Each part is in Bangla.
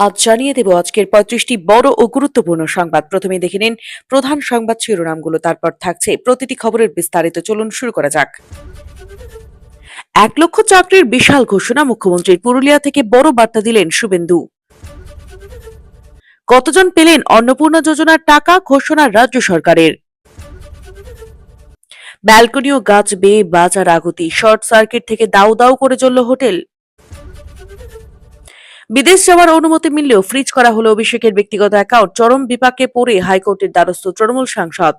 আজ জানিয়ে দেব আজকের ৩৫টি বড় ও গুরুত্বপূর্ণ সংবাদ। প্রথমে দেখে নিন প্রধান সংবাদ শিরোনামগুলো, তারপর থাকছে প্রতিটি খবরের বিস্তারিত। চলুন শুরু করা যাক। ১ লক্ষ চাকরির বিশাল ঘোষণা মুখ্যমন্ত্রীর। পুরুলিয়া থেকে বড় বার্তা দিলেন শুভেন্দু। কতজন পেলেন অন্নপূর্ণা যোজনার টাকা, ঘোষণা রাজ্য সরকারের। ব্যালকনি ও গাছ বেয়ে বাজার আগুতি, শর্ট সার্কিট থেকে দাউ দাউ করে জ্বলল হোটেল। বিদেশ যাওয়ার অনুমতি মিললেও ফ্রিজ করা হলো অভিষেকের ব্যক্তিগত অ্যাকাউন্ট। চরম বিপাকে পড়ে হাইকোর্টের দ্বারস্থ তৃণমূল সাংসদ।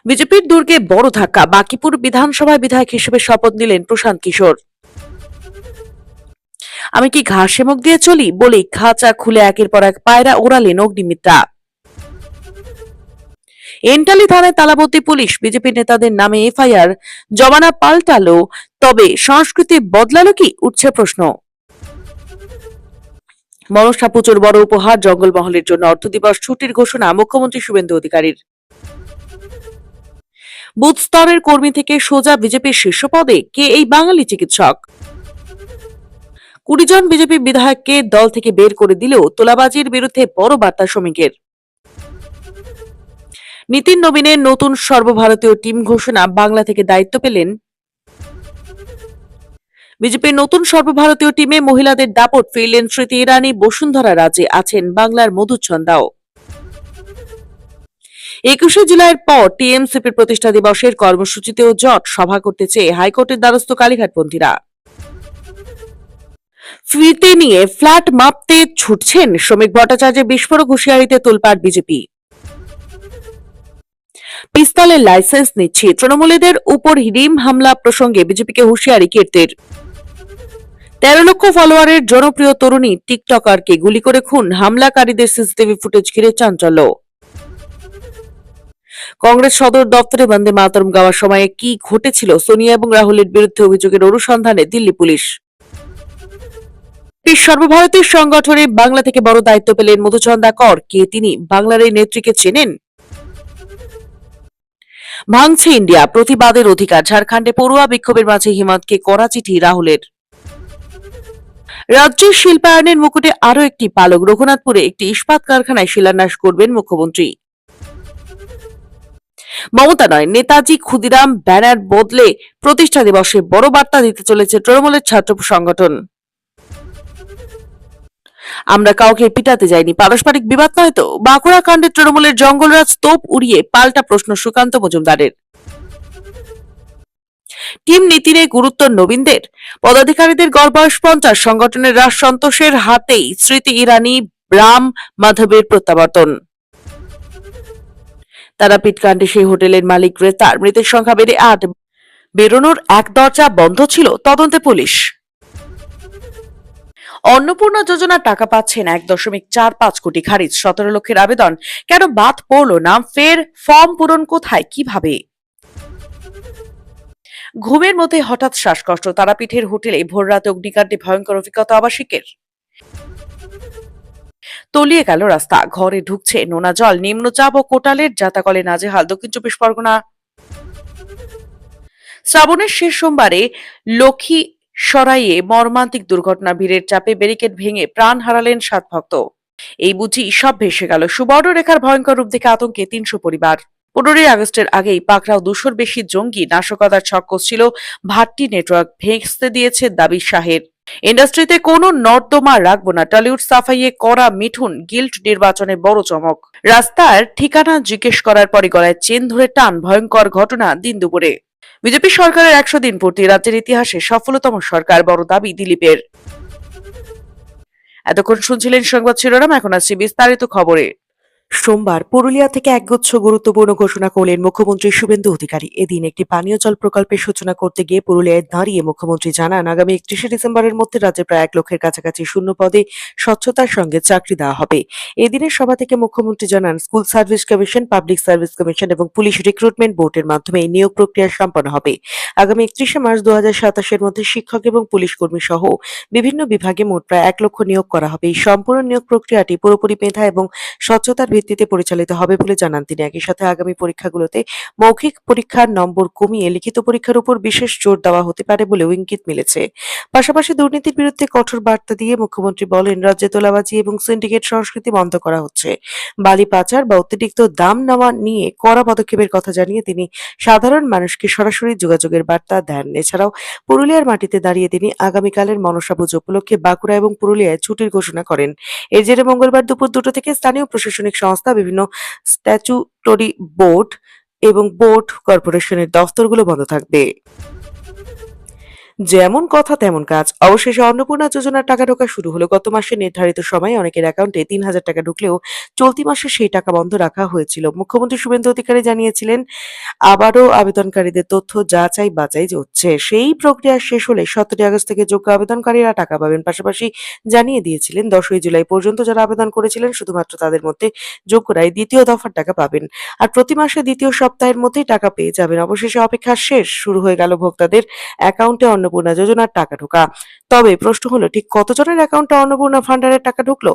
বিজেপির দুর্গে বড় ধাক্কা, বাঁকিপুর বিধানসভায় বিধায়ক হিসেবে শপথ নিলেন প্রশান্ত কিশোর। আমি কি ঘাসে মুখ দিয়ে চলি বলেই খাঁচা খুলে একের পর এক পায়রা ওড়ালেন অগ্নিমিত্রা। এন্টালি থানায় তালাবদ্ধ পুলিশ, বিজেপি নেতাদের নামে এফআইআর। জমানা পাল্টালো, তবে সংস্কৃতি বদলালো কি, উঠছে প্রশ্ন। মনসা পুজোর বড় উপহার, জঙ্গলমহলের জন্য অর্থ দিবস ছুটির ঘোষণা মুখ্যমন্ত্রী শুভেন্দু অধিকারীর। বুথ স্তরের কর্মী থেকে সোজা বিজেপির শীর্ষ পদে, কে এই বাঙালি চিকিৎসক? ২০ জন বিজেপি বিধায়ককে দল থেকে বের করে দিলেও তোলাবাজির বিরুদ্ধে বড় বার্তা শ্রমিকের। নীতিন নবীনের নতুন সর্বভারতীয় টিম ঘোষণা, বাংলা থেকে দায়িত্ব পেলেন। বিজেপির নতুন সর্বভারতীয় টিমে মহিলাদের দাপট, ফিরলেন স্মৃতি ইরানি। বসুন্ধরা রাজে আছেন বাংলার মধুচন্দাও। ২১শে জুলাইয়ের পর টিএমসিপির প্রতিষ্ঠা দিবসের কর্মসূচিতেও জট, সভা করতে চেয়ে হাইকোর্টের দ্বারস্থ কালীঘাটপন্থীরা। ফিতে নিয়ে ফ্ল্যাট মাপতে ছুটছেন শ্রমিক ভট্টাচার্যের বিস্ফোরক হুঁশিয়ারিতে তোলপাড় বিজেপি। পিস্তলের লাইসেন্স নিচ্ছি, তৃণমূলীদের উপর হিডিম হামলা প্রসঙ্গে বিজেপিকে হুঁশিয়ারি কীর্তির। ১৩ লক্ষ ফলোয়ারের জনপ্রিয় তরুণী টিকটকারকে গুলি করে খুন, হামলাকারীদের সিসিটিভি ফুটেজ ঘিরে চাঞ্চল্য। কংগ্রেস সদর দপ্তরে বন্দে মাতরম গাওয়ার সময়ে কি ঘটেছিল, সোনিয়া এবং রাহুলের বিরুদ্ধে অভিযোগের অনুসন্ধানে দিল্লি পুলিশ। সর্বভারতীয় সংগঠনে বাংলা থেকে বড় দায়িত্ব পেলেন মধুচন্দা কর। কে তিনি, বাংলার এই নেত্রীকে চেনেন? ভাঙছে ইন্ডিয়া, প্রতিবাদের অধিকার। ঝাড়খণ্ডে পড়ুয়া বিক্ষোভের মাঝে হিমন্তকে কড়া চিঠি রাহুলের। রাজ্যের শিল্পায়নের মুকুটে আরো একটি পালক, রঘুনাথপুরে একটি ইস্পাত কারখানায় শিলান্যাস করবেন মুখ্যমন্ত্রী। মমতা নয়, নেতাজি ক্ষুদিরাম ব্যানার বদলে প্রতিষ্ঠা দিবসে বড় বার্তা দিতে চলেছে তৃণমূলের ছাত্র সংগঠন। আমরা কাউকে পিটাতে যাইনি, পারস্পরিক বিবাদ নয় তো। বাঁকুড়া কাণ্ডে তৃণমূলের জঙ্গলরাজ তোপ উড়িয়ে পাল্টা প্রশ্ন সুকান্ত মজুমদারের। টিম নীতিনে গুরুত্ব নবীনদের, পদাধিকারীদের গড় বয়স ৫০। সংগঠনের রাজ সন্তোষের হাতেই স্মৃতি ইরানি, রাম মাধবের প্রত্যাবর্তন। তারাপীঠ কাণ্ডে সেই হোটেলের মালিক গ্রেপ্তার, মৃতের সংখ্যা বেড়ে ৮। বেরোনোর এক দরজা বন্ধ ছিল, তদন্তে পুলিশ। অন্নপূর্ণা যোজনার টাকা পাচ্ছেন ১.৪৫ কোটি, খারিজ ১৭ লক্ষের আবেদন। কেন বাদ পড়ল না, ফের ফর্ম পূরণ কোথায়, কিভাবে? ঘুমের মধ্যে হঠাৎ শ্বাসকষ্ট, তারাপীঠের হোটেলে ভোররাতে অগ্নিকাণ্ডে ভয়ঙ্কর অভিজ্ঞতা আবাসিকের। তলিয়ে গেল রাস্তা, ঘরে ঢুকছে নোনা জল, নিম্নচাপ ও কোটালের জাতাকলে নাজেহাল দক্ষিণ ২৪ পরগনা। শ্রাবণের শেষ সোমবারে লক্ষ্মীসরাইয়ে মর্মান্তিক দুর্ঘটনা, ভিড়ের চাপে ব্যারিকেড ভেঙে প্রাণ হারালেন ৭ ভক্ত। এই বুঝি সব ভেসে গেল, সুবর্ণ রেখার ভয়ঙ্কর রূপ দেখে আতঙ্কে ৩০০ পরিবার। ১৫ই আগস্টের আগেই পাকড়াও ২০০-র বেশি জঙ্গি, নাশকতার ছক কষছিল ভাট্টি নেটওয়ার্ক, ভেস্তে দিয়েছে দাবি শাহের। ইন্ডাস্ট্রিতে কোনো নর্দমা রাখবো না, টলিউড সাফাইয়ে করা মিঠুন। গিল্ড নির্বাচনে বড় চমক, রাস্তার ঠিকানা জিজ্ঞেস করার পরে গলায় চেন ধরে টান, ভয়ঙ্কর ঘটনা দিন দুপুরে। বিজেপি সরকারের ১০০ দিন পূর্তি, রাজ্যের ইতিহাসে সফলতম সরকার, বড় দাবি দিলীপের। এতক্ষণ শুনছিলেন সংবাদ শিরোনাম, এখন আসছি বিস্তারিত খবরে। সোমবার পুরুলিয়া থেকে একগুচ্ছ গুরুত্বপূর্ণ ঘোষণা করলেন মুখ্যমন্ত্রী শুভেন্দু অধিকারী। এদিন একটি পানীয় জল প্রকল্পের সূচনা করতে গিয়ে পুরুলিয়ায় দাঁড়িয়ে মুখ্যমন্ত্রী জানান, আগামী ৩১শে ডিসেম্বরের মধ্যে রাজ্যে প্রায় ১ লক্ষের কাছাকাছি শূন্য পদে স্বচ্ছতার সঙ্গে চাকরি দেওয়া হবে। এদিনের সভা থেকে মুখ্যমন্ত্রী জানান, school service commission, public service commission এবং পুলিশ রিক্রুটমেন্ট বোর্ডের মাধ্যমে এই নিয়োগ প্রক্রিয়া সম্পন্ন হবে। আগামী ৩১শে মার্চ ২০২৭-এর মধ্যে শিক্ষক এবং পুলিশ কর্মী সহ বিভিন্ন বিভাগে মোট প্রায় ১ লক্ষ নিয়োগ করা হবে। এই সম্পূর্ণ নিয়োগ প্রক্রিয়াটি পুরোপুরি মেধা এবং স্বচ্ছতার ভিত্তিতে পরিচালিত হবে বলে জানান তিনি। একই সাথে আগামী পরীক্ষাগুলোতে মৌখিক পরীক্ষার নম্বর কমিয়ে লিখিত পরীক্ষার উপর বিশেষ জোর দেওয়া হতে পারে বলেও ইঙ্গিত মিলেছে। পাশাপাশি দুর্নীতির বিরুদ্ধে কঠোর বার্তা দিয়ে মুখ্যমন্ত্রী বলেন, রাজ্যে তোলাবাজি এবং সিন্ডিকেট সংস্কৃতি বন্ধ করা হচ্ছে। বালি পাচার বা অতিরিক্ত দাম নেওয়া নিয়ে কড়া পদক্ষেপের কথা জানিয়ে তিনি সাধারণ মানুষকে সরাসরি যোগাযোগের বার্তা দেন। এছাড়াও পুরুলিয়ার মাটিতে দাঁড়িয়ে তিনি আগামীকালের মনসা পুজো উপলক্ষে বাঁকুড়া এবং পুরুলিয়ায় ছুটির ঘোষণা করেন। এর জেরে মঙ্গলবার দুপুর 2টা থেকে স্থানীয় প্রশাসনিক সংস্থা, বিভিন্ন স্ট্যাচুটরি বোর্ড এবং বোর্ড কর্পোরেশনের দফতরগুলো বন্ধ থাকবে। যেমন কথা তেমন কাজ। অবশেষে অন্নপূর্ণা যোজনার টাকা ঢোকা শুরু হলো। গত মাসে নির্ধারিত সময়ে অনেকের অ্যাকাউন্টে 3,000 টাকা ঢুকলেও চলতি মাসে সেই টাকা বন্ধ রাখা হয়েছিল। মুখ্যমন্ত্রী শুভেন্দু অধিকারী জানিয়েছিলেন, আবারও আবেদনকারীদের তথ্য যাচাই বাছাই হচ্ছে। সেই প্রক্রিয়া শেষ হলে 17 আগস্ট থেকে যোগ্য আবেদনকারীরা টাকা পাবেন। পাশাপাশি জানিয়ে দিয়েছিলেন, 10ই জুলাই পর্যন্ত যারা আবেদন করেছিলেন শুধুমাত্র তাদের মধ্যে যোগ্যরাই দ্বিতীয় দফার টাকা পাবেন। আর প্রতি মাসে দ্বিতীয় সপ্তাহের মধ্যেই টাকা পেয়ে যাবেন। অবশেষে অপেক্ষা শেষ। শুরু হয়ে গেল ভোক্তাদের অ্যাকাউন্টে অন্নপূর্ণা যোজনার টাকা ঢোকা। তবে প্রশ্ন হলো, ঠিক কতজনের অ্যাকাউন্টে অন্নপূর্ণা ভান্ডারের টাকা ঢুকলো?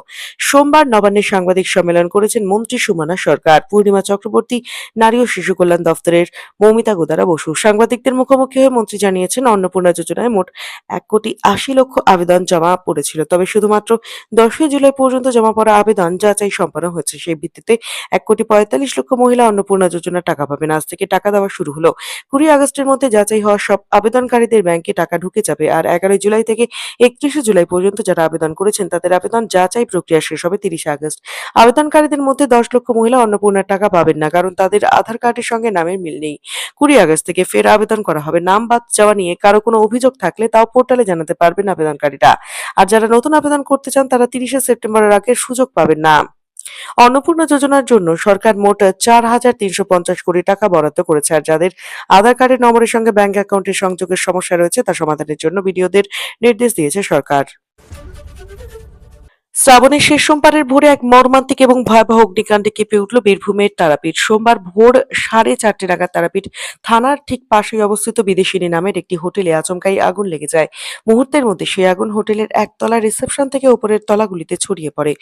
সোমবার নবান্নে সাংবাদিক সম্মেলন করেছেন মন্ত্রী সুমনা সরকার, পূর্ণিমা চক্রবর্তী, নারী ও শিশু কল্যাণ দফতরের মৌমিতা গোদারা বসু। সাংবাদিকদের মুখোমুখি হয়ে মন্ত্রী জানিয়েছেন, অন্নপূর্ণা যোজনায় মোট 1,80,00,000 আবেদন জমা পড়েছিল। তবে শুধুমাত্র 10ই জুলাই পর্যন্ত জমা পড়া আবেদন যাচাই সম্পন্ন হয়েছে। সেই ভিত্তিতে 1,45,00,000 মহিলা অন্নপূর্ণা যোজনার টাকা পাবেন। আজ থেকে টাকা দেওয়া শুরু হলো। 20 আগস্টের মধ্যে যাচাই হওয়া সব আবেদনকারীদের ব্যাংকে টাকা ঢুকে যাবে। আর 11 জুলাই থেকে 31 জুলাই পর্যন্ত যারা আবেদন করেছেন তাদের আবেদন যাচাই প্রক্রিয়া শেষ হবে 30 আগস্ট। আবেদনকারীদের মধ্যে 10 লক্ষ মহিলা অন্নপূর্ণার টাকা পাবেন না, কারণ তাদের আধার কার্ডের সঙ্গে নামের মিল নেই। 20 আগস্ট থেকে ফের আবেদন করা হবে। নাম বাদ যাওয়া নিয়ে কারো কোনো অভিযোগ থাকলে তাও পোর্টালে জানাতে পারবেন আবেদনকারীরা। আর যারা নতুন আবেদন করতে চান তারা 30 সেপ্টেম্বরের আগে সুযোগ পাবেন না। অন্নপূর্ণা যোজনার জন্য সরকার মোট 4,350 কোটি টাকা বরাদ্দ করেছে। আর যাদের আধার কার্ডের নম্বরের সঙ্গে ব্যাংক অ্যাকাউন্টের সংযোগের সমস্যা রয়েছে তা সমাধানের জন্য বিডিওদের নির্দেশ দিয়েছে সরকার। শ্রাবণের শেষ সোমবারের ভোরে এক মর্মান্তিক এবং ভয়াবহ অগ্নিকাণ্ডে কেঁপে উঠল বীরভূমের তারাপীঠ। সোমবার ভোর 4:30 নাগাদ তারাপীঠ থানার ঠিক পাশেই অবস্থিত বিদেশিনী নামের একটি হোটেলে আচমকাই আগুন লেগে যায়। মুহূর্তের মধ্যে সেই আগুন হোটেলের একতলার রিসেপশন থেকে উপরের তলাগুলিতে ছড়িয়ে পড়ে।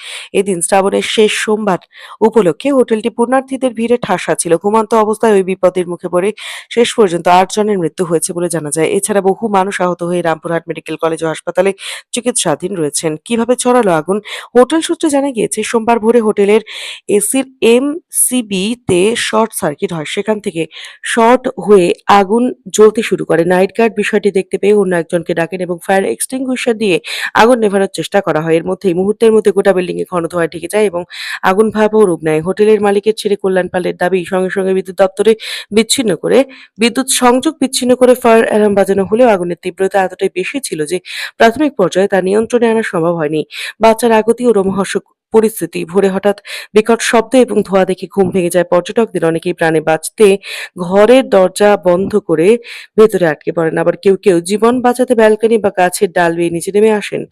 এদিন শ্রাবণের শেষ সোমবার উপলক্ষে হোটেলটি পুণ্যার্থীদের ভিড়ে ঠাসা ছিল। ঘুমন্ত অবস্থায় ওই বিপদের মুখে পড়ে শেষ পর্যন্ত 8 জনের মৃত্যু হয়েছে বলে জানা যায়। এছাড়া বহু মানুষ আহত হয়ে রামপুরহাট মেডিকেল কলেজ ও হাসপাতালে চিকিৎসাধীন রয়েছেন। কিভাবে ছড়ালো আগুন? হোটেল সূত্রে জানা গিয়েছে, সোমবার ভোরে হোটেলের এসির এমসিবি তে শর্ট সার্কিট হয়। সেখান থেকে শর্ট হয়ে আগুন জ্বলতে শুরু করে। নাইট গার্ড বিষয়টি দেখতে পেয়ে অন্য একজনকে ডাকেন এবং ফায়ার এক্সটিংগুইশার দিয়ে আগুন নেভানোর চেষ্টা করা হয়। এর মধ্যেই মুহূর্তের মধ্যে গোটা বিল্ডিং এ ঘন ধোঁয়ায় ঢেকে যায় এবং আগুন ভয়াবহ রূপ নেয়। হোটেলের মালিকের ছেলে কল্যাণ পালের দাবি, সঙ্গে সঙ্গে বিদ্যুৎ সংযোগ বিচ্ছিন্ন করে ফায়ার অ্যালার্ম বাজানো হলেও আগুনের তীব্রতা এতটাই বেশি ছিল যে প্রাথমিক পর্যায়ে তা নিয়ন্ত্রণে আনা সম্ভব হয়নি। বাচ্চার আগতি ও রোমহর্ষক পরিস্থিতি, ভোরে হঠাৎ বিকট শব্দ এবং ধোঁয়া দেখে ঘুম ভেঙে যায় পর্যটকদের। অনেকেই প্রাণে বাঁচতে ঘরের দরজা বন্ধ করে ভেতরে আটকে পড়েন। আবার কেউ কেউ জীবন বাঁচাতে ব্যালকনি বা গাছের ডাল বেয়ে নিচে নেমে আসেন।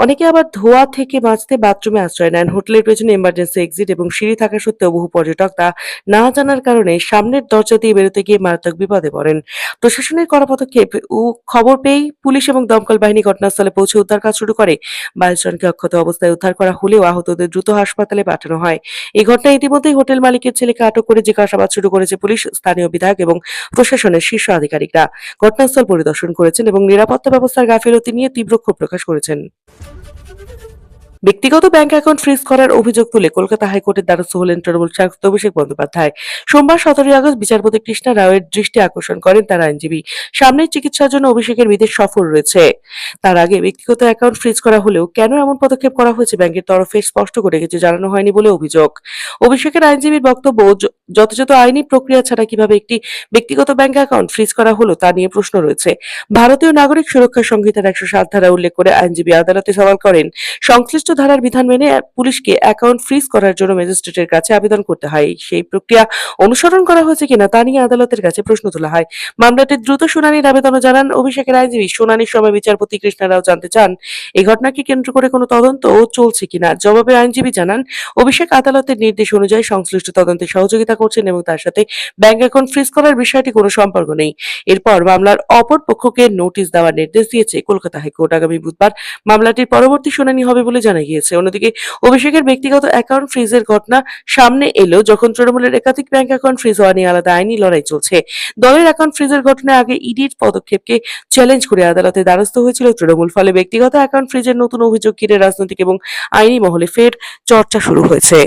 অনেকে আবার ধোঁয়া থেকে বাঁচতে বাথরুমে আশ্রয় নেন। হোটেলের পেছনে এমার্জেন্সি এক্সিট এবং সিঁড়ি থাকা সত্ত্বেও বহু পর্যটক তা না জানার কারণে সামনের দরজা দিয়ে বেরোতে গিয়ে মারাত্মক বিপদে পড়েন। প্রশাসনের কড়া পদক্ষেপ ও খবর পেয়েই পুলিশ এবং দমকল বাহিনী ঘটনাস্থলে পৌঁছে উদ্ধার কাজ শুরু করে। 22 জনকে অক্ষত অবস্থায় উদ্ধার করা হলেও আহতদের দ্রুত হাসপাতালে পাঠানো হয়। এই ঘটনায় ইতিমধ্যেই হোটেল মালিকের ছেলেকে আটক করে জিজ্ঞাসাবাদ শুরু করেছে পুলিশ। স্থানীয় বিধায়ক এবং প্রশাসনের শীর্ষ আধিকারিকরা ঘটনাস্থল পরিদর্শন করেছেন এবং নিরাপত্তা ব্যবস্থার গাফিলতি নিয়ে তীব্র ক্ষোভ প্রকাশ করেছেন। ব্যক্তিগত ব্যাংক অ্যাকাউন্ট ফ্রিজ করার অভিযোগ তুলে কলকাতা হাইকোর্টের দ্বারস্থ হলেন তৃণমূল সাংসদ অভিষেক বন্দ্যোপাধ্যায়। সোমবার 17 আগস্ট বিচারপতি কৃষ্ণা রাওয়ের দৃষ্টি আকর্ষণ করেন তার আইনজীবী। সামনের চিকিৎসার জন্য অভিষেকের বিদেশ সফর রয়েছে। তার আগে ব্যক্তিগত অ্যাকাউন্ট ফ্রিজ করা হলেও কেন এমন পদক্ষেপ করা হয়েছে ব্যাংকের তরফে স্পষ্ট করে কিছু জানানো হয়নি বলে অভিযোগ। অভিষেকের আইনজীবীর বক্তব্য, যথাযথ আইনি প্রক্রিয়া ছাড়া কিভাবে একটি ব্যক্তিগত ব্যাংক অ্যাকাউন্ট ফ্রিজ করা হলো তা নিয়ে প্রশ্ন রয়েছে। ভারতীয় নাগরিক সুরক্ষা সংহিতার 107 ধারা উল্লেখ করে আইনজীবী আদালতে সওয়াল করেন, সংশ্লিষ্ট ধারার বিধান মেনে পুলিশকে অ্যাকাউন্ট ফ্রিজ করার জন্য ম্যাজিস্ট্রেটের কাছে আবেদন করতে হয়। সেই প্রক্রিয়া অনুসরণ করা হয়েছে কিনা তা নিয়ে আদালতের কাছে প্রশ্ন তোলা হয়। মামলাটির দ্রুত শুনানির আবেদনও জানান অভিষেকের আইনজীবী। শুনানির সময় বিচারপতি কৃষ্ণা রাও জানতে চান, এই ঘটনাকে কেন্দ্র করে কোনো তদন্ত চলছে কিনা। জবাবে আইনজীবী জানান, অভিষেক আদালতের নির্দেশ অনুযায়ী সংশ্লিষ্ট তদন্তে সহযোগিতা করছেন এবং তার সাথে ব্যাংক অ্যাকাউন্ট ফ্রিজ করার বিষয়টি কোনো সম্পর্ক নেই। এরপর মামলার অপর পক্ষকে নোটিশ দেওয়ার নির্দেশ দিয়েছে কলকাতা হাইকোর্ট। আগামী বুধবার মামলাটির পরবর্তী শুনানি হবে বলে জানা গিয়েছে। অন্যদিকে অভিষেকের ব্যক্তিগত অ্যাকাউন্ট ফ্রিজের ঘটনা সামনে এলেও যখন তৃণমূলের একাধিক ব্যাংক অ্যাকাউন্ট ফ্রিজ হওয়া নিয়ে আলাদা আইনি লড়াই চলছে। দলের অ্যাকাউন্ট ফ্রিজের ঘটনায় আগে ইডির পদক্ষেপকে চ্যালেঞ্জ করে আদালতে দ্বারস্থ হয়েছিল তৃণমূল। ফলে ব্যক্তিগত অ্যাকাউন্ট ফ্রিজের নতুন অভিযোগ ঘিরে রাজনৈতিক এবং আইনি মহলে ফের চর্চা শুরু হয়েছে।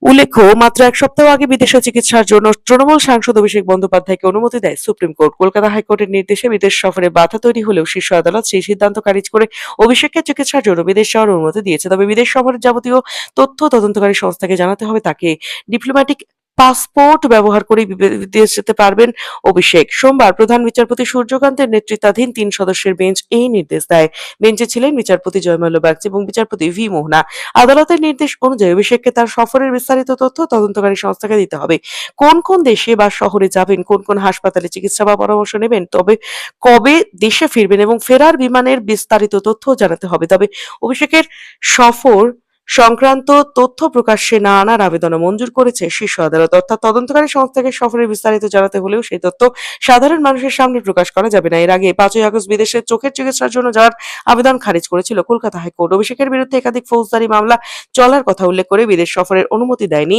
উল্লেখ্য, মাত্র এক সপ্তাহ আগে বিদেশে চিকিৎসার জন্য তৃণমূল সাংসদ অভিষেক বন্দ্যোপাধ্যায়কে অনুমতি দেয় সুপ্রিম কোর্ট। কলকাতা হাইকোর্টের নির্দেশে বিদেশ সফরে বাধা তৈরি হলেও শীর্ষ আদালত সেই সিদ্ধান্ত খারিজ করে অভিষেককে চিকিৎসার জন্য বিদেশ যাওয়ার অনুমতি দিয়েছে। তবে বিদেশ সফরের যাবতীয় তথ্য তদন্তকারী সংস্থাকে জানাতে হবে। তাকে ডিপ্লোম্যাটিক পাসপোর্ট ব্যবহার করে বিদেশ যেতে পারবেন অভিষেক। সোমবার প্রধান বিচারপতি সূর্যকান্তের নেতৃত্বাধীন ৩ সদস্যের বেঞ্চ এই নির্দেশ দেয়। বেঞ্চে ছিলেন বিচারপতি জয়মাল্য বাগচি এবং বিচারপতি ভি মোহনা। আদালতের নির্দেশ অনুযায়ী অভিষেককে তার সফরের বিস্তারিত তথ্য তদন্তকারী সংস্থাকে দিতে হবে। কোন কোন দেশে বা শহরে যাবেন, কোন কোন হাসপাতালে চিকিৎসা বা পরামর্শ নেবেন, তবে কবে দেশে ফিরবেন এবং ফেরার বিমানের বিস্তারিত তথ্য জানাতে হবে। তবে অভিষেকের সফর সংক্রান্ত তথ্য প্রকাশ্যে না আনার আবেদনও মঞ্জুর করেছে শীর্ষ আদালত। অর্থাৎ তদন্তকারী সংস্থাকে সফরের বিস্তারিত জানাতে হলেও সেই তথ্য সাধারণ মানুষের সামনে প্রকাশ করা যাবে না। এর আগে ৫ই আগস্ট বিদেশে চোখের চিকিৎসার জন্য যাওয়ার আবেদন খারিজ করেছিল কলকাতা হাইকোর্ট। অভিষেকের বিরুদ্ধে একাধিক ফৌজদারি মামলা চলার কথা উল্লেখ করে বিদেশ সফরের অনুমতি দেয়নি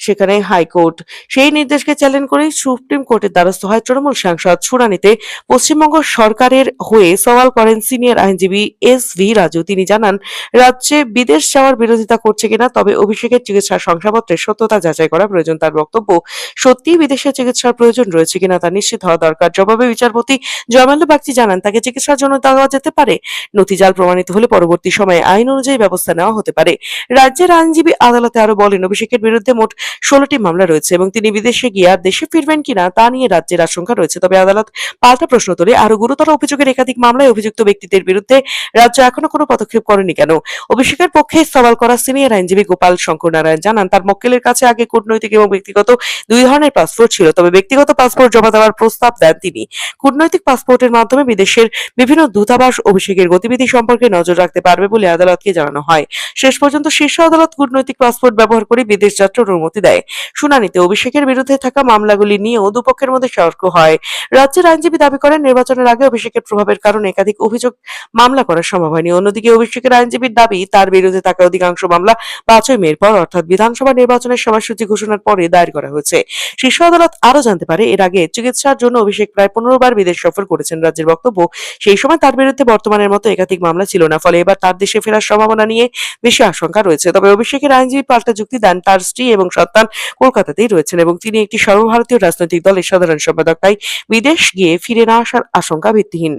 সেখানে হাইকোর্ট। সেই নির্দেশকে চ্যালেঞ্জ করেই সুপ্রিম কোর্টের দ্বারস্থ হয় তৃণমূল সাংসদ। শুনানিতে পশ্চিমবঙ্গ সরকারের হয়ে সওয়াল করেন সিনিয়র আইনজীবী এস ভি রাজু। তিনি জানান, রাজ্যে বিদেশ যাওয়ার বিরোধিতা করছে কিনা, তবে অভিষেকের চিকিৎসার শংসাপত্রের সত্যতা যাচাই করা প্রয়োজন। তার বক্তব্য, সত্যিই বিদেশে চিকিৎসার প্রয়োজন রয়েছে কিনা তা নিশ্চিত হওয়া দরকার। জবাবে বিচারপতি জয়মাল্য বাগচি জানান, তাকে চিকিৎসার জন্য দেওয়া যেতে পারে। নথি জাল প্রমাণিত হলে পরবর্তী সময়ে আইন অনুযায়ী ব্যবস্থা নেওয়া হতে পারে। রাজ্যের আইনজীবী আদালতে আরো বলেন, অভিষেকের বিরুদ্ধে মোট 16টি মামলা রয়েছে এবং তিনি বিদেশে গিয়ে আর দেশে ফিরবেন কিনা তা নিয়ে রাজ্যের আশঙ্কা রয়েছে। তবে আদালত পাল্টা প্রশ্ন তোলে, আরো গুরুতর অভিযোগের একাধিক মামলায় অভিযুক্ত ব্যক্তিদের বিরুদ্ধে রাজ্য এখনো কোনো পদক্ষেপ করেনি কেন? অভিষেকের পক্ষে সওয়াল করা সিনিয়র আইনজীবী গোপাল শঙ্কর নারায়ণ জানান, তার মক্কেলের কাছে আগে কূটনৈতিক এবং ব্যক্তিগত দুই ধরনের পাসপোর্ট ছিল। তবে ব্যক্তিগত পাসপোর্ট জমা দেওয়ার প্রস্তাব দেন তিনি। কূটনৈতিক পাসপোর্টের মাধ্যমে বিদেশের বিভিন্ন দূতাবাস অভিষেকের গতিবিধি সম্পর্কে নজর রাখতে পারবে বলে আদালতকে জানানো হয়। শেষ পর্যন্ত শীর্ষ আদালত কূটনৈতিক পাসপোর্ট ব্যবহার করে বিদেশ যাত্রার অনুমতি দেয়। শুনানিতে অভিষেকের বিরুদ্ধে থাকা মামলাগুলি নিয়েও দুপক্ষের মধ্যে তর্ক হয়। রাজ্যের আইনজীবী দাবি করেন, নির্বাচনের আগে অভিষেকের প্রভাবের কারণে একাধিক অভিযোগ মামলা করা সম্ভব হয়নি। অন্যদিকে অভিষেকের আইনজীবীর দাবি, তার বিরুদ্ধে থাকা অধিকাংশ মামলা 5ই মের পর অর্থাৎ বিধানসভা নির্বাচনের সময়সূচি ঘোষণার পরে দায়ের করা হয়েছে। শীর্ষ আদালত আরো জানতে পারে, এর আগে চিকিৎসার জন্য অভিষেক প্রায় 15 বার বিদেশ সফর করেছেন। রাজ্যের বক্তব্য, সেই সময় তার বিরুদ্ধে বর্তমানের মতো একাধিক মামলা ছিল না। ফলে এবার তার দেশে ফেরার সম্ভাবনা নিয়ে বেশি আশঙ্কা রয়েছে। তবে অভিষেকের আইনজীবী পাল্টা যুক্তি দেন, তার স্ত্রী এবং সন্তান কলকাতাতেই রয়েছেন এবং তিনি একটি সর্বভারতীয় রাজনৈতিক দলের সাধারণ সম্পাদক। তাই বিদেশ গিয়ে ফিরে না আসার আশঙ্কা ভিত্তিহীন।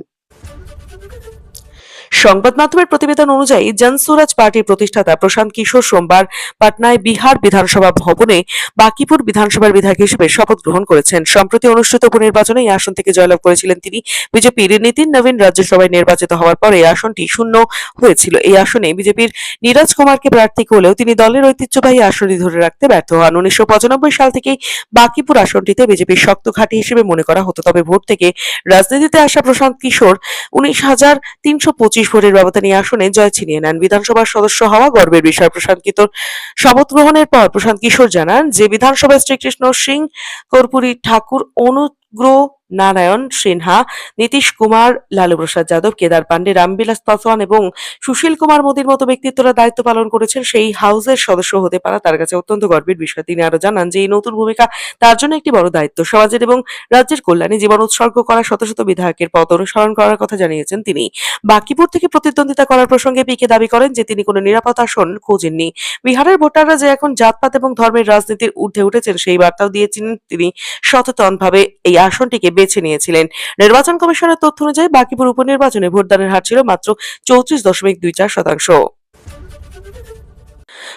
সংবাদ মাধ্যমের প্রতিবেদন অনুযায়ী জনসুরাজ পার্টির প্রতিষ্ঠাতা প্রশান্ত কিশোর সোমবার পাটনায় বিহার বিধানসভা ভবনে বাকিপুর বিধানসভার বিধায়ক হিসেবে শপথ গ্রহণ করেছেন। সম্প্রতি অনুষ্ঠিত উপনির্বাচনে এই আসন থেকে জয়লাভ করেছিলেন তিনি। বিজেপির নীতিন নবীন রাজ্যসভায় নির্বাচিত হওয়ার পরে এই আসনটি শূন্য হয়েছিল। এই আসনে বিজেপির নীরজ কুমারকে প্রার্থী করলেও তিনি দলের ঐতিহ্যবাহী আসনটি ধরে রাখতে ব্যর্থ হন। 1995 সাল থেকেই বাকিপুর আসনটিতে বিজেপির শক্ত ঘাঁটি হিসেবে মনে করা হতো। তবে ভোট থেকে রাজনীতিতে আসা প্রশান্ত কিশোর 19,325 ভোটের ব্যবধানে এই আসনে জয় ছিনিয়ে নেন। বিধানসভার সদস্য হওয়া গর্বের বিষয়। প্রশান্ত কিশোর শপথ গ্রহণের পর প্রশান্ত কিশোর জানান যে বিধানসভায় শ্রীকৃষ্ণ সিং, কর্পূরী ঠাকুর, অনুগ্রহ নারায়ণ সিনহা, নীতিশ কুমার, লালু প্রসাদ যাদব, কেদার পান্ডে, রামবিলাস পাসওয়ান এবং সুশীল কুমার মোদীর মতো ব্যক্তিত্বরা দায়িত্ব পালন করেছেন। সেই হাউসের সদস্য হতে পারা তার কাছে অত্যন্ত গর্বের বিষয়। তিনি আরো জানান যে এই নতুন ভূমিকা তার জন্য একটি বড় দায়িত্ব। সমাজের এবং রাজ্যের কল্যাণে জীবন উৎসর্গ করা শত শত বিধায়কের পথ অনুসরণ করার কথা জানিয়েছেন তিনি। বাকিপুর থেকে প্রতিদ্বন্দ্বিতা করার প্রসঙ্গে পিকে দাবি করেন যে তিনি কোনো নিরাপদ আসন খোঁজেননি। বিহারের ভোটাররা যে এখন জাতপাত এবং ধর্মের রাজনীতির ঊর্ধ্বে উঠেছেন সেই বার্তাও দিয়েছেন তিনি। সচেতনভাবে এই আসনটিকে বেছে নিয়েছিলেন। নির্বাচন কমিশনের তথ্য অনুযায়ী বাকিপুর উপনির্বাচনে ভোটদানের হার ছিল মাত্র 34.24%।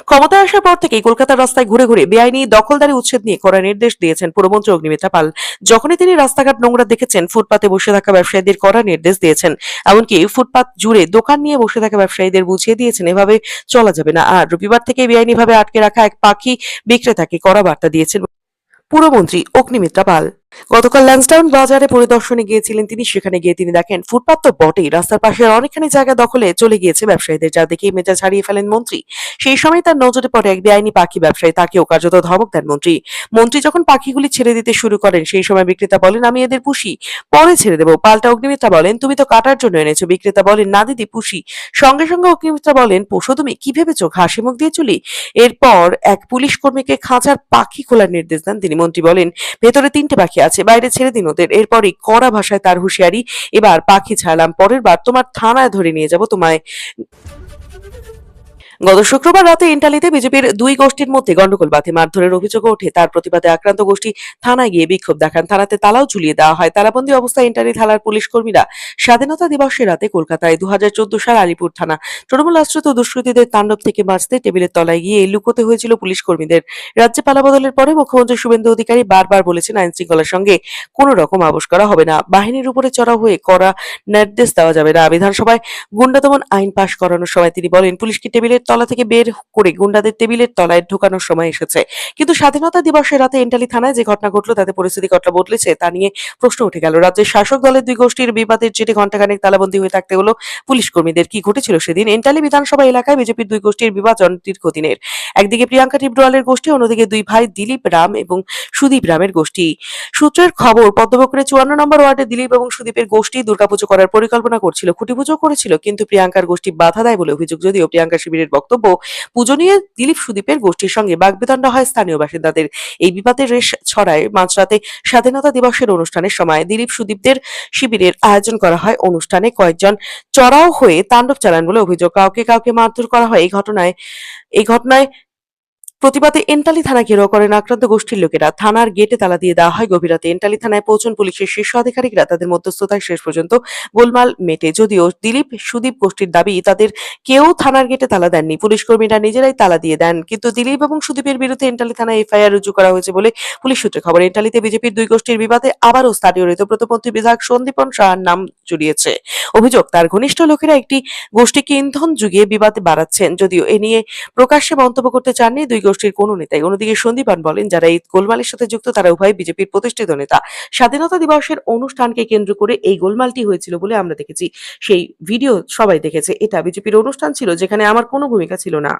ক্ষমতায় আসার পর থেকেই কলকাতার রাস্তায় ঘুরে ঘুরে বেআইনি দখলদারি উচ্ছেদ নিয়ে কড়া নির্দেশ দিয়েছেন পুরমন্ত্রী অগ্নিমিত্রা পাল। যখনই তিনি রাস্তাঘাট নোংরা দেখেছেন, ফুটপাতে বসে থাকা ব্যবসায়ীদের কড়া নির্দেশ দিয়েছেন। এমনকি ফুটপাত জুড়ে দোকান নিয়ে বসে থাকা ব্যবসায়ীদের বুঝিয়ে দিয়েছেন এভাবে চলা যাবে না। আর রবিবার থেকে বেআইনিভাবে আটকে রাখা এক পাখি বিক্রেতাকে কড়া বার্তা দিয়েছেন পুরমন্ত্রী অগ্নিমিত্রা পাল। গতকাল ল্যান্সডাউন বাজারে পরিদর্শনে গিয়েছিলেন তিনি। সেখানে গিয়ে তিনি দেখেন ফুটপাত তো বটেই, রাস্তার পাশের অনেকখানি জায়গা দখলে চলে গিয়েছে ব্যবসায়ীদের, যা দেখেই মেজাজ হারিয়ে ফেলেন মন্ত্রী। সেই সময় তার নজরে পড়ে এক বেআইনি পাখি ব্যবসায়ী, তাকেও কার্যত ধমক দেন মন্ত্রী। মন্ত্রী যখন পাখিগুলি ছেড়ে দিতে শুরু করেন সেই সময় বিক্রেতা বলেন, আমি এদের পুষি, পরে ছেড়ে দেবো। পাল্টা অগ্নিমিত্রা বলেন, তুমি তো কাটার জন্য এনেছো। বিক্রেতা বলেন, না দিদি, পুষি। সঙ্গে সঙ্গে অগ্নিমিত্রা বলেন, পোষো তুমি, কি ভেবেছো হাসি মুখ দিয়ে চলি? এরপর এক পুলিশ কর্মীকে খাঁচার পাখি খোলার নির্দেশ দেন তিনি। মন্ত্রী বলেন, ভেতরে ৩টে পাখি আছে, বাইরে ছেড়ে দিন ওদের। এরপরই কড়া ভাষায় তার হুঁশিয়ারি, এবার পাখি ছাড়লাম, পরের বার তোমার থানায় ধরে নিয়ে যাব তোমায়। গত শুক্রবার রাতে ইন্টালিতে বিজেপির দুই গোষ্ঠীর মধ্যে গন্ডগোল বাধে। মারধরের অভিযোগ ওঠে। তার প্রতিবাদে আক্রান্ত গোষ্ঠী থানায় গিয়ে বিক্ষোভ দেখান। থানাতে তালাও ঝুলিয়ে দেওয়া হয়। তালাবন্দি অবস্থায় ইন্টালি থানার পুলিশ কর্মীরা স্বাধীনতা দিবসের রাতে কলকাতায় ২০১৪ সাল আলিপুর থানা তৃণমূল আশ্রিত দুষ্কৃতীদের তাণ্ডব থেকে বাঁচতে টেবিলের তলায় গিয়ে লুকোতে হয়েছিল পুলিশ কর্মীদের। রাজ্যে পালাবদলের পরে মুখ্যমন্ত্রী শুভেন্দু অধিকারী বারবার বলেছেন, আইন শৃঙ্খলার সঙ্গে কোন রকম আপোষ করা হবে না, বাহিনীর উপরে চড়াও হয়ে কড়া নির্দেশ দেওয়া যাবে না। বিধানসভায় গুন্ডা দমন আইন পাশ করানোর সময় তিনি বলেন, পুলিশকে টেবিলের তলা থেকে বের করে গুন্ডাদের টেবিলের তলায় ঢোকানোর সময় এসেছে। কিন্তু স্বাধীনতা দিবসের রাতে ইন্টালি থানায় যে ঘটনা ঘটলো তাতে পরিস্থিতি কতটা বদলেছে তা নিয়ে প্রশ্ন উঠে গেল। রাজ্যের শাসক দলের দুই গোষ্ঠীর বিবাদের জেরে ঘণ্টাখানেক তালাবন্দী হয়ে থাকতে হলো পুলিশ কর্মীদের। কি ঘটেছিল সেদিন? ইন্টালি বিধানসভা এলাকায় বিজেপির দুই গোষ্ঠীর বিভাজন দীর্ঘদিনের। একদিকে প্রিয়াঙ্কা টিবরুয়ালের গোষ্ঠী, অন্যদিকে দুই ভাই দিলীপ রাম এবং সুদীপ রামের গোষ্ঠী। সূত্রের খবর, পদ্মপুকুরের ৫৪ নম্বর ওয়ার্ডে দিলীপ এবং সুদীপের গোষ্ঠী দুর্গাপুজো করার পরিকল্পনা করছিল, খুঁটি পুজো করেছিল, কিন্তু প্রিয়াঙ্কার গোষ্ঠী বাধা দেয় বলে অভিযোগ। যদিও প্রিয়াঙ্কা শিবিরের বক্তব্য, পুজো নিয়ে দিলীপ সুদীপের গোষ্ঠীর সঙ্গে বাগবিতণ্ডা হয় স্থানীয় বাসিন্দাদের। এই বিবাদের রেশ ছড়ায় মাঝরাতে স্বাধীনতা দিবসের অনুষ্ঠানের সময়। দিলীপ সুদীপদের শিবিরের আয়োজন করা হয়। অনুষ্ঠানে কয়েকজন চড়াও হয়ে তাণ্ডব চালান বলে অভিযোগ। কাউকে কাউকে মারধর করা হয়। এই ঘটনায় প্রতিবাদে এন্টালি থানা ঘেরাও করেন আক্রান্ত গোষ্ঠীর লোকেরা। থানার গেটে তালা দিয়ে দেওয়া হয় গভীর রাতে। এন্টালি থানায় পৌঁছন পুলিশের শীর্ষ আধিকারিকরা। তাদের মধ্যস্থতায় শেষ পর্যন্ত গোলমাল মেটে। যদিও দিলীপ সুদীপ গোষ্ঠীর দাবি, তাদের কেউ থানার গেটে তালা দেননি, পুলিশ কর্মীরা নিজেরাই তালা দিয়ে দেন। কিন্তু দিলীপ এবং সুদীপের বিরুদ্ধে এন্টালি থানায় এফআইআর রুজু করা হয়েছে বলে পুলিশ সূত্রে খবর। এন্টালিতে বিজেপির দুই গোষ্ঠীর বিবাদে আবারও স্থানীয় ঋতব্রতপন্থী বিধায়ক সন্দীপন সাহার নাম জড়িয়েছে। অভিযোগ, তার ঘনিষ্ঠ লোকেরা একটি গোষ্ঠীকে ইন্ধন জুগিয়ে বিবাদ বাড়াচ্ছেন। যদিও এ নিয়ে প্রকাশ্যে মন্তব্য করতে চাননি দুই গোষ্ঠীর কোনো নেতাই। অন্যদিকে সন্দীপান বলেন, যারা এই গোলমালের সাথে যুক্ত তারা উভয় বিজেপির প্রতিষ্ঠিত নেতা। স্বাধীনতা দিবসের অনুষ্ঠানকে কেন্দ্র করে এই গোলমালটি হয়েছিল বলে আমরা দেখেছি। সেই ভিডিও সবাই দেখেছে। এটা বিজেপির অনুষ্ঠান ছিল যেখানে আমার কোনো ভূমিকা ছিল না।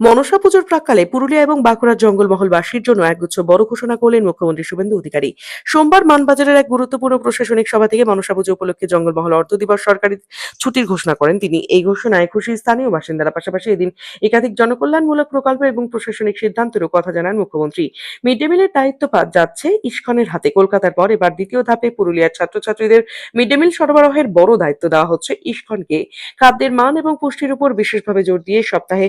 মনসা পুজোর প্রাক্কালে পুরুলিয়া এবং বাঁকুড়ার জঙ্গলমহলবাসীর জন্য একগুচ্ছ বড় ঘোষণা করলেন মুখ্যমন্ত্রী শুভেন্দু অধিকারী। সোমবার মানবাজারের এক গুরুত্বপূর্ণ প্রশাসনিক সভা থেকে মনসা পুজো উপলক্ষে জঙ্গলমহল অর্ধ দিবস সরকারি ছুটির ঘোষণা করেন তিনি। এই ঘোষণায় খুশি স্থানীয় বাসিন্দারা। পাশাপাশি এদিন একাধিক জনকল্যাণমূলক প্রকল্প এবং প্রশাসনিক সিদ্ধান্তেরও কথা জানান মুখ্যমন্ত্রী। মিড ডে মিলের দায়িত্ব যাচ্ছে ইস্কনের হাতে। কলকাতার পর এবার দ্বিতীয় ধাপে পুরুলিয়ার ছাত্রছাত্রীদের মিড ডে মিল সরবরাহের বড় দায়িত্ব দেওয়া হচ্ছে ইস্কনকে। খাদ্যের মান এবং পুষ্টির উপর বিশেষভাবে জোর দিয়ে সপ্তাহে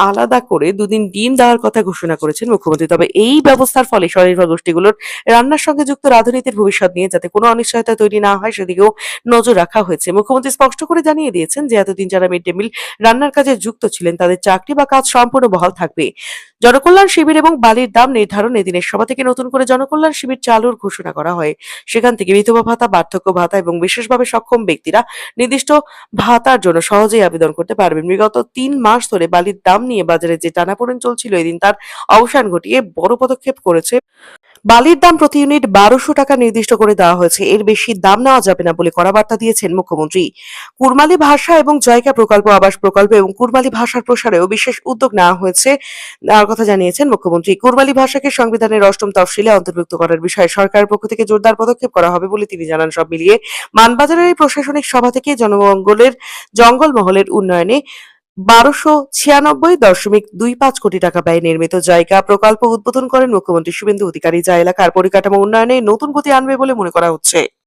আলাদা করে দুদিন ডিম দেওয়ার কথা ঘোষণা করেছেন মুখ্যমন্ত্রী। তবে এই ব্যবস্থার ফলে স্বনির্ভর গোষ্ঠীগুলোর রান্নার সঙ্গে যুক্ত রাঁধুনিদের ভবিষ্যৎ নিয়ে যাতে কোনো অনিশ্চয়তা তৈরি না হয় সেদিকেও নজর রাখা হয়েছে। মুখ্যমন্ত্রী স্পষ্ট করে জানিয়ে দিয়েছেন যে এতদিন যারা মিড ডে মিল রান্নার কাজে যুক্ত ছিলেন তাদের চাকরি বা কাজ সম্পূর্ণ বহাল থাকবে। জনকল্যাণ শিবির এবং বালির দাম নির্ধারণ, এদিনের সভা থেকে নতুন করে জনকল্যাণ শিবির চালুর ঘোষণা করা হয়। সেখান থেকে বিধবা ভাতা, বার্ধক্য ভাতা এবং বিশেষভাবে সক্ষম ব্যক্তিরা নির্দিষ্ট ভাতার জন্য সহজেই আবেদন করতে পারবেন। বিগত ৩ মাস ধরে বালির দাম নিয়ে বাজারে যে টানাপোড়েন চলছিল, এদিন তার অবসান ঘটিয়ে বড় পদক্ষেপ করেছে। বালির দাম প্রতি ইউনিট ১২০০ টাকা নির্দিষ্ট করে দেওয়া হয়েছে। এর বেশি দাম নেওয়া যাবে না বলে কড়া বার্তা দিয়েছেন মুখ্যমন্ত্রী। কুড়মালি ভাষা এবং জায়গা প্রকল্প, আবাস প্রকল্প এবং কুড়মালি ভাষার প্রসারেও বিশেষ উদ্যোগ নেওয়া হয়েছে তার কথা জানিয়েছেন মুখ্যমন্ত্রী। কুড়মালি ভাষাকে সংবিধানের ৮ম তফসিলে অন্তর্ভুক্ত করার বিষয়ে সরকারের পক্ষ থেকে জোরদার পদক্ষেপ করা হবে বলে তিনি জানান। সব মিলিয়ে মানবাজারের এই প্রশাসনিক সভা থেকে জঙ্গলমহলের উন্নয়নে ১২৯৬.২৫ কোটি টাকা ব্যয়ে নির্মিত জায়গা প্রকল্প উদ্বোধন করেন মুখ্যমন্ত্রী শুভেন্দু অধিকারী, যা এলাকার পরিকাঠামো উন্নয়নে নতুন গতি আনবে বলে মনে করা হচ্ছে।